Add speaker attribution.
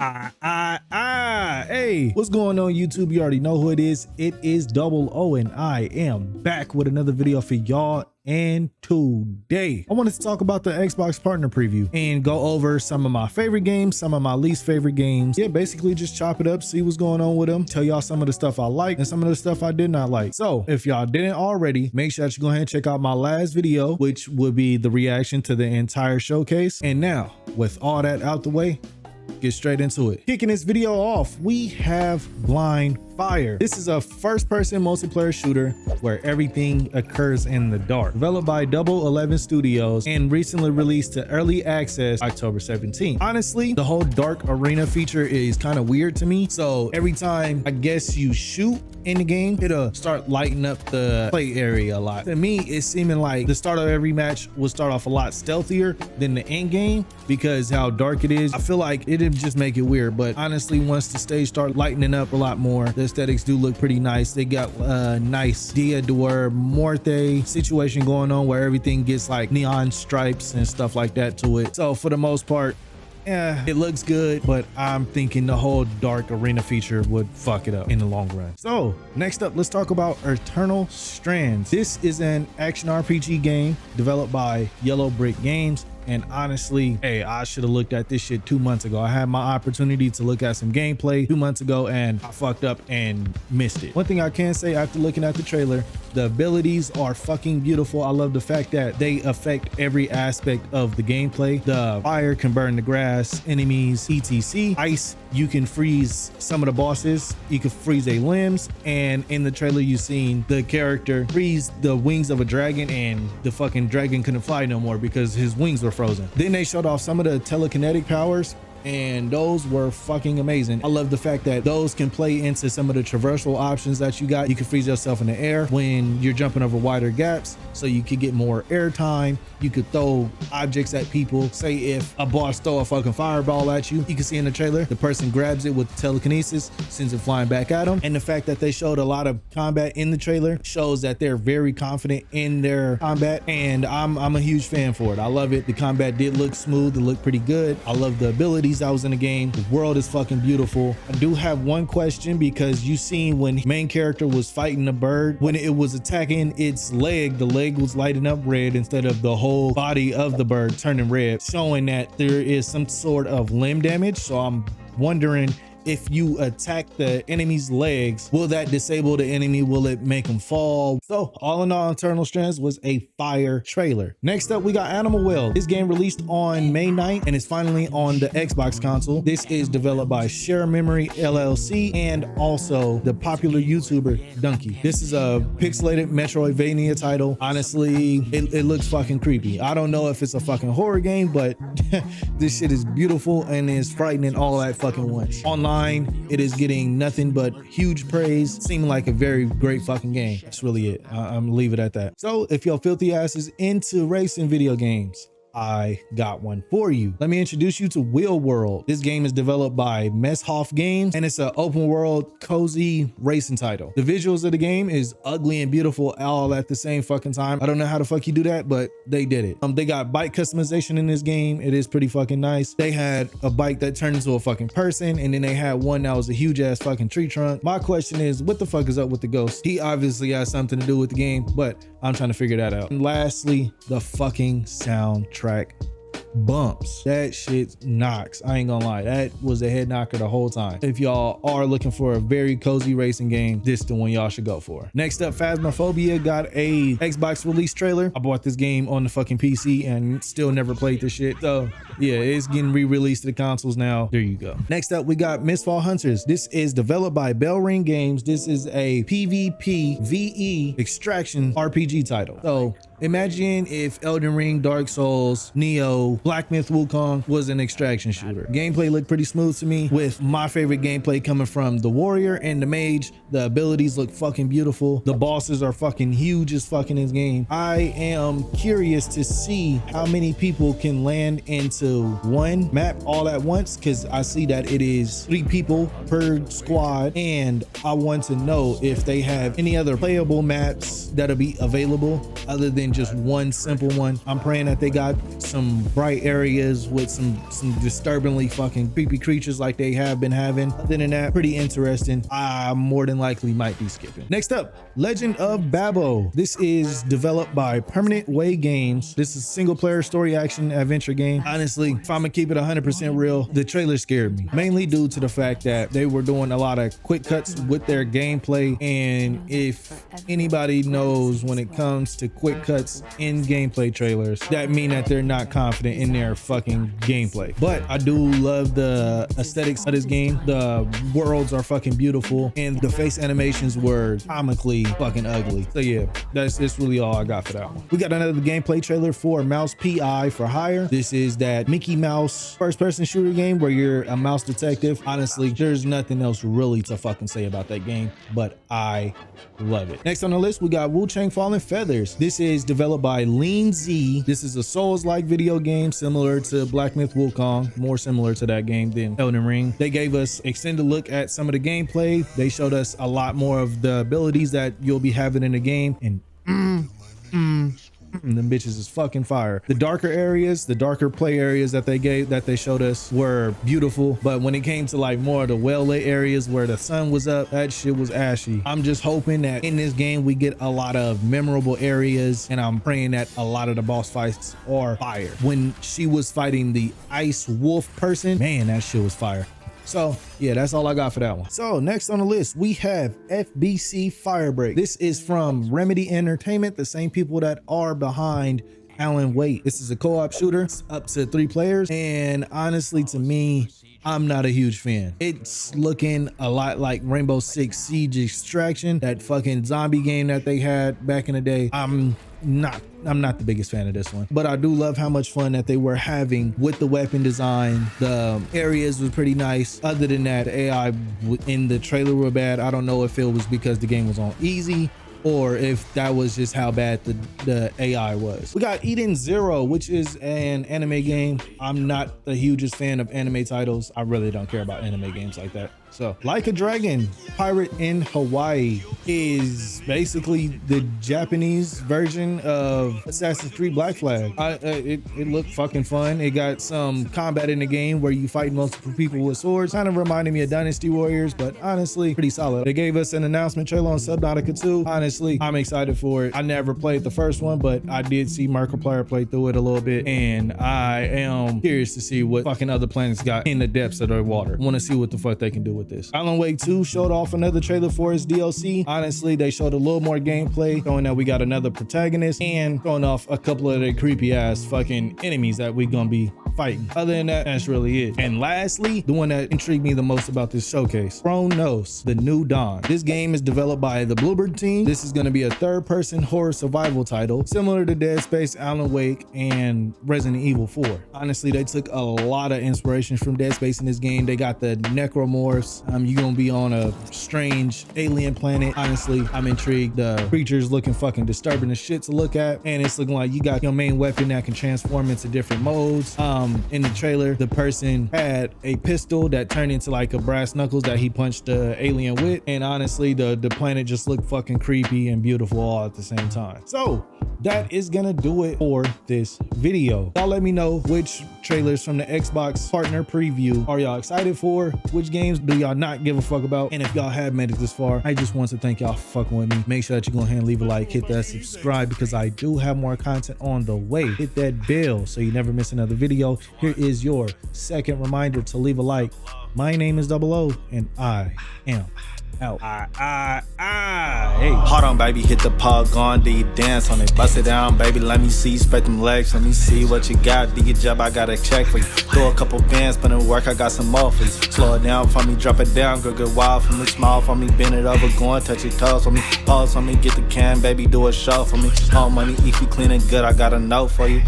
Speaker 1: Hey, what's going on YouTube? You already know who it is. It is DubloH, and I am back with another video for y'all. And today I wanted to talk about the Xbox partner preview and go over some of my favorite games, some of my least favorite games. Yeah, basically just chop it up, see what's going on with them, tell y'all some of the stuff I like and some of the stuff I did not like. So if y'all didn't already, make sure that you go ahead and check out my last video, which would be the reaction to the entire showcase. And now with all that out the way, get straight into it. Kicking this video off, we have Blindfire. This is a first-person multiplayer shooter where everything occurs in the dark. Developed by DubloH Studios and recently released to early access October 17th. Honestly, the whole dark arena feature is kind of weird to me. So every time I guess you shoot in the game, it'll start lighting up the play area a lot. To me, it's seeming like the start of every match will start off a lot stealthier than the end game because how dark it is. I feel like it'd just make it weird, but honestly, once the stage start lightening up a lot more, the aesthetics do look pretty nice. They got a nice Dia de Muerte situation going on where everything gets like neon stripes and stuff like that to it. So for the most part, yeah, it looks good, but I'm thinking the whole dark arena feature would fuck it up in the long run. So next up, let's talk about Eternal Strands. This is an action RPG game developed by Yellow Brick Games. And honestly, hey, I should have looked at this shit 2 months ago. I had my opportunity to look at some gameplay 2 months ago and I fucked up and missed it. One thing I can say after looking at the trailer, the abilities are fucking beautiful. I love the fact that they affect every aspect of the gameplay. The fire can burn the grass, enemies, etc. Ice, you can freeze some of the bosses. You can freeze their limbs. And in the trailer, you've seen the character freeze the wings of a dragon and the fucking dragon couldn't fly no more because his wings were frozen. Then they showed off some of the telekinetic powers, and those were fucking amazing. I love the fact that those can play into some of the traversal options that you got. You can freeze yourself in the air when you're jumping over wider gaps, so you could get more air time. You could throw objects at people. Say if a boss throw a fucking fireball at you, you can see in the trailer, the person grabs it with telekinesis, sends it flying back at them. And the fact that they showed a lot of combat in the trailer shows that they're very confident in their combat, and I'm a huge fan for it. I love it. The combat did look smooth. It looked pretty good. I love the abilities that was in the game. The world is fucking beautiful. I do have one question, because you seen when main character was fighting the bird, when it was attacking its leg, the leg was lighting up red instead of the whole body of the bird turning red, showing that there is some sort of limb damage. So I'm wondering, if you attack the enemy's legs, will that disable the enemy? Will it make them fall? So all in all, Eternal Strands was a fire trailer. Next up, we got Animal Well. This game released on May 9th and is finally on the Xbox console. This is developed by Share Memory LLC and also the popular YouTuber Donkey. This is a pixelated Metroidvania title. Honestly, it looks fucking creepy. I don't know if it's a fucking horror game, but this shit is beautiful and is frightening all at fucking once. Online, it is getting nothing but huge praise, seeming like a very great fucking game. That's really it. I'm gonna leave it at that. So if your filthy ass is into racing video games, I got one for you. Let me introduce you to Wheel World. This game is developed by Mistfall Games and it's an open world cozy racing title. The visuals of the game is ugly and beautiful all at the same fucking time. I don't know how the fuck you do that, but they did it. They got bike customization in this game. It is pretty fucking nice. They had a bike that turned into a fucking person, and then they had one that was a huge ass fucking tree trunk. My question is, what the fuck is up with the ghost? He obviously has something to do with the game, but I'm trying to figure that out. And lastly, the fucking soundtrack bumps. That shit knocks. I ain't gonna lie, that was a head knocker the whole time. If y'all are looking for a very cozy racing game, this is the one y'all should go for. Next up, Phasmophobia got a Xbox release trailer. I bought this game on the fucking PC and still never played this shit. So yeah, it's getting re-released to the consoles now. There you go. Next up, we got Mistfall Hunters. This is developed by Bell Ring Games. This is a PvP VE extraction RPG title. So imagine if Elden Ring, Dark Souls, Neo, Black Myth Wuchang was an extraction shooter. Gameplay looked pretty smooth to me, with my favorite gameplay coming from the warrior and the mage. The abilities look fucking beautiful. The bosses are fucking huge as fucking in this game. I am curious to see how many people can land into to one map all at once because I see that it is 3 people per squad, and I want to know if they have any other playable maps that'll be available other than just one simple one. I'm praying that they got some bright areas with some disturbingly fucking creepy creatures like they have been having. Other than that, pretty interesting. I more than likely might be skipping. Next up, Legend of Baboo. This is developed by Permanent Way Games. This is a single player story action adventure game. Honestly, if I'm gonna keep it 100% real, the trailer scared me, mainly due to the fact that they were doing a lot of quick cuts with their gameplay. And if anybody knows, when it comes to quick cuts in gameplay trailers, that mean that they're not confident in their fucking gameplay. But I do love the aesthetics of this game. The worlds are fucking beautiful, and the face animations were comically fucking ugly. So yeah, that's really all I got for that one. We got another gameplay trailer for Mouse PI for Hire. This is that Mickey Mouse first-person shooter game where you're a mouse detective. Honestly, there's nothing else really to fucking say about that game, but I love it. Next on the list, we got Wuchang Fallen Feathers. This is developed by Lean Z. This is a Souls-like video game similar to Black Myth Wukong, more similar to that game than Elden Ring. They gave us extended look at some of the gameplay. They showed us a lot more of the abilities that you'll be having in the game, and them bitches is fucking fire. The darker areas, the darker play areas that they showed us were beautiful, but when it came to like more of the well-lit areas where the sun was up, that shit was ashy. I'm just hoping that in this game we get a lot of memorable areas, and I'm praying that a lot of the boss fights are fire. When she was fighting the ice wolf person, man, that shit was fire. So yeah, that's all I got for that one. So next on the list, we have FBC Firebreak. This is from Remedy Entertainment, the same people that are behind Alan Wake. This is a co-op shooter. It's up to 3 players. And honestly, to me, I'm not a huge fan. It's looking a lot like Rainbow Six Siege Extraction, that fucking zombie game that they had back in the day. I'm not the biggest fan of this one, but I do love how much fun that they were having with the weapon design. The areas was pretty nice. Other than that, the AI in the trailer were bad. I don't know if it was because the game was on easy or if that was just how bad the AI was. We got Eden Zero, which is an anime game. I'm not the hugest fan of anime titles. I really don't care about anime games like that. So Like a Dragon Pirate in Hawaii is basically the Japanese version of Assassin's Creed Black Flag. It looked fucking fun. It got some combat in the game where you fight multiple people with swords. Kind of reminded me of Dynasty Warriors, but honestly, pretty solid. They gave us an announcement trailer on Subnautica 2. Honestly, I'm excited for it. I never played the first one, but I did see Markiplier play through it a little bit, and I am curious to see what fucking other planets got in the depths of their water. I want to see what the fuck they can do with this. Alan Wake 2 showed off another trailer for his DLC. Honestly, they showed a little more gameplay, showing that we got another protagonist and showing off a couple of the creepy ass fucking enemies that we gonna be fighting. Other than that, that's really it. And lastly, the one that intrigued me the most about this showcase, Cronos, The New Dawn. This game is developed by the Bluebird team. This is gonna be a third-person horror survival title, similar to Dead Space, Alan Wake, and Resident Evil 4. Honestly, they took a lot of inspiration from Dead Space in this game. They got the necromorphs. You're gonna be on a strange alien planet. Honestly, I'm intrigued. The creatures looking fucking disturbing as shit to look at, and it's looking like you got your main weapon that can transform into different modes. In the trailer, the person had a pistol that turned into like a brass knuckles that he punched the alien with, and honestly, the planet just looked fucking creepy and beautiful all at the same time. So that is gonna do it for this video. Y'all let me know which trailers from the Xbox partner preview are y'all excited for, which games do y'all not give a fuck about, and if y'all have made it this far, I just want to thank y'all for fucking with me. Make sure that you go ahead and leave a like, hit that subscribe, because I do have more content on the way. Hit that bell so you never miss another video. Here is your second reminder to leave a like. My name is DubloH, and I am out. Hey.
Speaker 2: Hold on, baby, hit the pause, gone, do you dance on it? Bust it down, baby, let me see, spread them legs, let me see what you got. Do your job, I got a check for you. Throw a couple bands, put in work, I got some more for you. Slow it down for me, drop it down, girl, get wild for me, smile for me, bend it over, go and touch your toes for me. Pause for me, get the can, baby, do a show for me. All money, if you clean and good, I got a note for you.